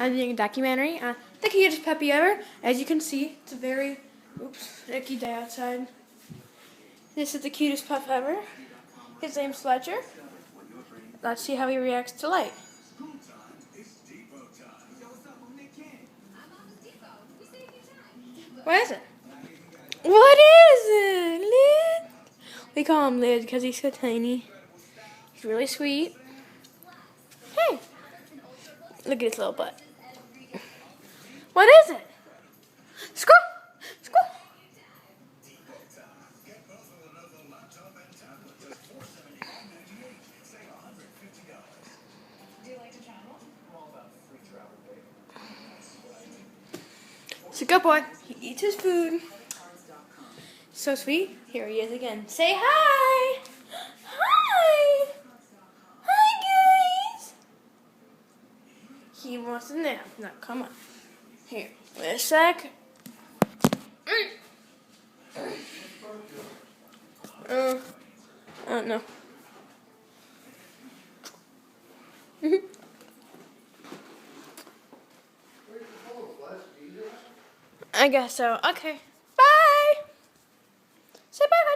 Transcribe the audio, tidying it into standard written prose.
I'm doing a documentary on the cutest puppy ever. As you can see, it's a very, icky day outside. This is the cutest pup ever. His name's Fletcher. Let's see how he reacts to light. What is it? What is it, Lid? We call him Lid because he's so tiny. He's really sweet. Hey, look at his little butt. What is it? Squirrel! Squirrel! It's a good boy. He eats his food. So sweet. Here he is again. Say hi! Hi! Hi, guys! He wants a nap. Now, come on. Here, wait a sec. Oh, no. I guess so. Okay. Bye! Say bye.